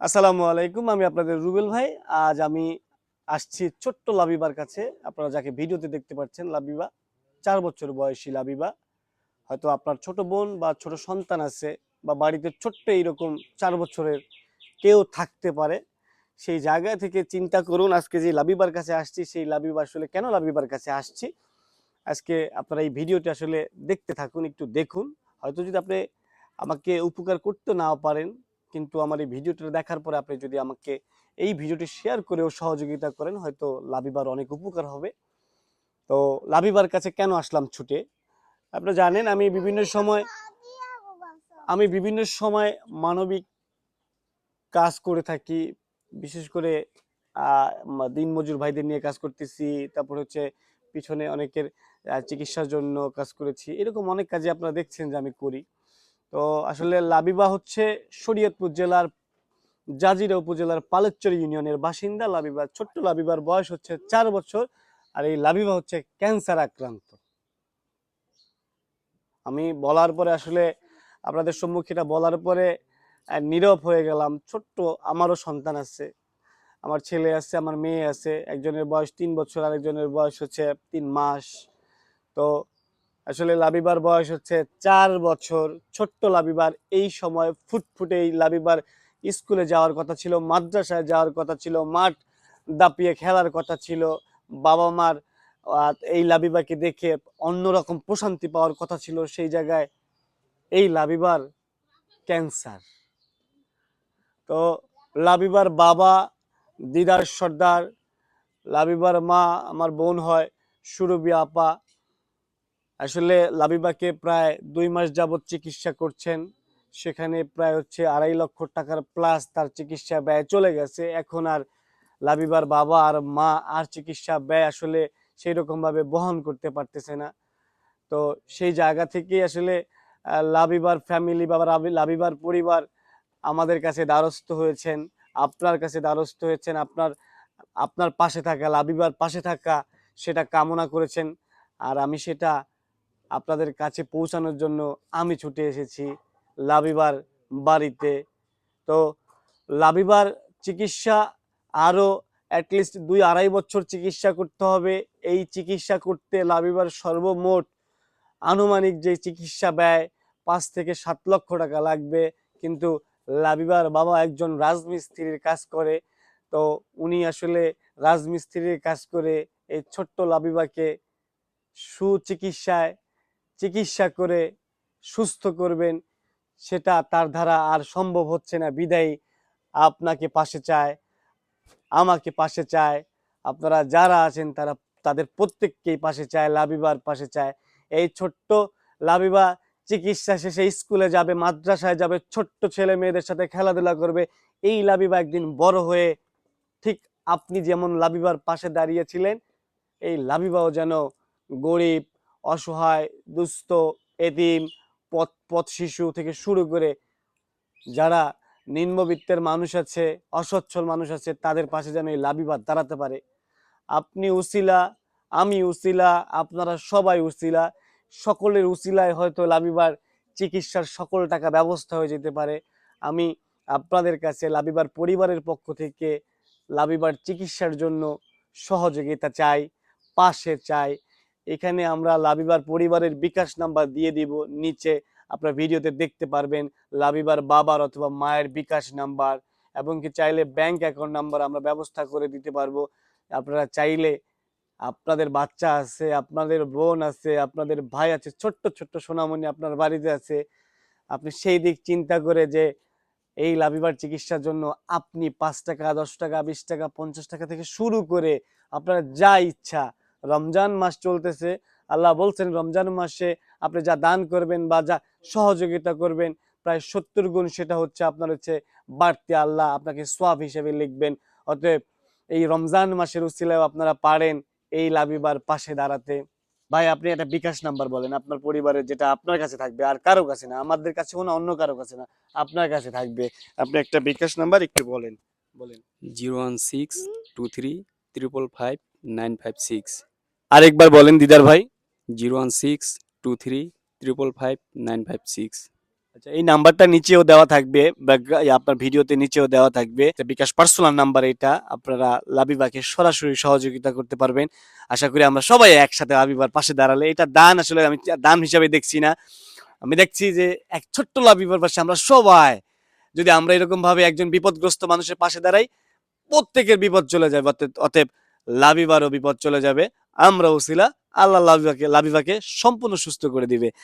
আসসালামু আলাইকুম, আমি আপনাদের রুবেল ভাই। আজ আমি আসছি ছোট্ট লাবিবার কাছে। আপনারা যাকে ভিডিওতে দেখতে পাচ্ছেন, লাবিবা 4 বছর বয়সী লাবিবা। হয়তো আপনার ছোট বোন বা ছোট সন্তান আছে, বা বাড়িতে ছোট্ট এইরকম 4 বছরের কেউ থাকতে পারে। সেই জায়গা থেকে চিন্তা করুন, আজকে যে লাবিবার কাছে আসছি, সেই লাবিবা আসলে কেন লাবিবার কাছে আসছি। আজকে আপনারা এই ভিডিওটি আসলে দেখতে থাকুন, একটু দেখুন। হয়তো যদি আপনি আমাকে উপকার করতে নাও পারেন, কিন্তু আমার এই ভিডিওটা দেখার পরে আপনি যদি আমাকে এই ভিডিওটি শেয়ার করেও সহযোগিতা করেন, হয়তো লাবিবার অনেক উপকার হবে। তো লাবিবার কাছে কেন আসলাম ছুটে, আপনি জানেন আমি বিভিন্ন সময় মানবিক কাজ করে থাকি। বিশেষ করে দিনমজুর ভাইদের নিয়ে কাজ করতেছি। তারপর হচ্ছে পিছনে অনেকের চিকিৎসার জন্য কাজ করেছি। এরকম অনেক কাজে আপনারা দেখছেন যে আমি করি। তো আসলে লাবিবা হচ্ছে শরীয়তপুর জেলার জাজিরা উপজেলার পালেকচর ইউনিয়নের বাসিন্দা। লাবিবা, ছোট্ট লাবিবার বয়স হচ্ছে 4 বছর। আর এই লাবিবা হচ্ছে ক্যান্সার আক্রান্ত। আমি বলার পরে আসলে আপনাদের সম্মুখে এটা বলার পরে নীরব হয়ে গেলাম। ছোট্ট আমারও সন্তান আছে, আমার ছেলে আছে, আমার মেয়ে আছে। একজনের বয়স 3 বছর, আরেকজনের বয়স হচ্ছে 3 মাস। তো আসলে লাবিবার বয়স হচ্ছে 4 বছর। ছোট্ট লাবিবার এই সময় ফুটফুটে এই লাবিবার স্কুলে যাওয়ার কথা ছিল, মাদ্রাসায় যাওয়ার কথা ছিল, মাঠ দাপিয়ে খেলার কথা ছিল। বাবা মার এই লাবিবাকে দেখে অন্যরকম প্রশান্তি পাওয়ার কথা ছিল। সেই জায়গায় এই লাবিবার ক্যান্সার। তো লাবিবার বাবা দিদার সর্দার, লাবিবার মা আমার বোন হয় সুরভি আপা। আসলে লাবিবাকে প্রায় 2 মাস যাবৎ চিকিৎসা করছেন। সেখানে প্রায় হচ্ছে 2.5 লক্ষ টাকার প্লাস তার চিকিৎসা ব্যয় চলে গেছে। এখন আর লাবিবার বাবা আর মা আর চিকিৎসা ব্যয় আসলে সেই রকম ভাবে বহন করতে পারতেছে না। তো সেই জায়গা থেকে আসলে লাবিবার ফ্যামিলি বা লাবিবার পরিবার আমাদের কাছে দ্বারস্থ হয়েছেন, আপনার কাছে দ্বারস্থ হয়েছেন। আপনার আপনার পাশে থাকা, লাবিবার পাশে থাকা, সেটা কামনা করেছেন। আর আমি সেটা আপনাদের কাছে পৌঁছানোর জন্য আমি ছুটে এসেছি লাবিবার বাড়িতে। তো লাবিবার চিকিৎসা আরও অ্যাটলিস্ট 2-2.5 বছর চিকিৎসা করতে হবে। এই চিকিৎসা করতে লাবিবার সর্বমোট আনুমানিক যে চিকিৎসা ব্যয় 5 থেকে 7 লক্ষ টাকা লাগবে। কিন্তু লাবিবার বাবা একজন রাজমিস্ত্রির কাজ করে। তো উনি আসলে রাজমিস্ত্রির কাজ করে এই ছোট্ট লাবিবাকে সুচিকিৎসায় চিকিৎসা করে সুস্থ করবেন, সেটা তার দ্বারা আর সম্ভব হচ্ছে না। বিদায়ী আপনাকে পাশে চায়, আমাকে পাশে চায়, আপনারা যারা আছেন তারা তাদের প্রত্যেককেই পাশে চায়, লাবিবার পাশে চায়। এই ছোট্ট লাবিবা চিকিৎসা শেষে স্কুলে যাবে, মাদ্রাসায় যাবে, ছোট্ট ছেলে মেয়েদের সাথে খেলাধুলা করবে। এই লাবিবা একদিন বড় হয়ে ঠিক আপনি যেমন লাবিবার পাশে দাঁড়িয়েছিলেন, এই লাবিবাও যেন গরিব, অসহায়, দুস্থ, এতিম, পথ শিশু থেকে শুরু করে যারা নিম্নবিত্তের মানুষ আছে, অসচ্ছল মানুষ আছে, তাদের পাশে যেন এই লাবিবা দাঁড়াতে পারে। আপনি উসিলা, আমি উসিলা, আপনারা সবাই উসিলা। সকলের উসিলায় হয়তো লাবিবার চিকিৎসার সকল টাকা ব্যবস্থা হয়ে যেতে পারে। আমি আপনাদের কাছে লাবিবার পরিবারের পক্ষ থেকে লাবিবার চিকিৎসার জন্য সহযোগিতা চাই, পাশে চাই। এখানে আমরা লাবিবার পরিবারের বিকাশ নাম্বার দিয়ে দিব নিচে, আপনার ভিডিওতে দেখতে পারবেন। লাবিবার বাবার অথবা মায়ের বিকাশ নাম্বার, এবং কি চাইলে ব্যাংক অ্যাকাউন্ট নাম্বার আমরা ব্যবস্থা করে দিতে পারবো। আপনারা চাইলে, আপনাদের বাচ্চা আছে, আপনাদের বোন আছে, আপনাদের ভাই আছে, ছোট্ট ছোট্ট সোনামণি আপনার বাড়িতে আছে, আপনি সেই দিক চিন্তা করে যে এই লাবিবার চিকিৎসার জন্য আপনি 5 টাকা, 10 টাকা, 20 টাকা, 50 টাকা থেকে শুরু করে আপনার যা ইচ্ছা। রমজান মাস চলতেছে, আল্লাহ বলছেন রমজান মাসে আপনি যা দান করবেন বা যা সহযোগিতা করবেন, প্রায় 70 গুণ সেটা হচ্ছে আপনার হচ্ছে বাড়তি, আল্লাহ আপনাকে সওয়াব হিসেবে লিখবেন। অতএব এই রমজান মাসের উসিলায় আপনারা পারেন এই লাবিবার পাশে দাঁড়াতে। ভাই, আপনি একটা বিকাশ নাম্বার বলেন আপনার পরিবারের, যেটা আপনার কাছে থাকবে, আর কারো কাছে না, আমাদের কাছে না, অন্য কারো কাছে না, আপনার কাছে থাকবে। আপনি একটা বিকাশ নাম্বার একটু বলেন বলেন 01623555956। আরেকবার বলেন দিদার ভাই। 01623555956। আচ্ছা, এই নাম্বারটা নিচেও দেওয়া থাকবে, আপনার ভিডিওতে নিচেও দেওয়া থাকবে বিকাশ পার্সোনাল নাম্বার। এটা আপনারা লাবিবাকে সরাসরি সহযোগিতা করতে পারবেন। আশা করি আমরা সবাই একসাথে লাবিবার পাশে দাঁড়ালে, এটা দান আসলে আমি দান হিসাবে দেখছি না, আমি দেখছি যে এক ছোট্ট লাবিবার পাশে আমরা সবাই যদি আমরা এরকম ভাবে একজন বিপদগ্রস্ত মানুষের পাশে দাঁড়াই, প্রত্যেকের বিপদ চলে যাবে। অতএব লাবিবারও বিপদ চলে যাবে। আমরা ওসিলা আল্লাহ লাবিবাকে সম্পূর্ণ সুস্থ করে দিবে।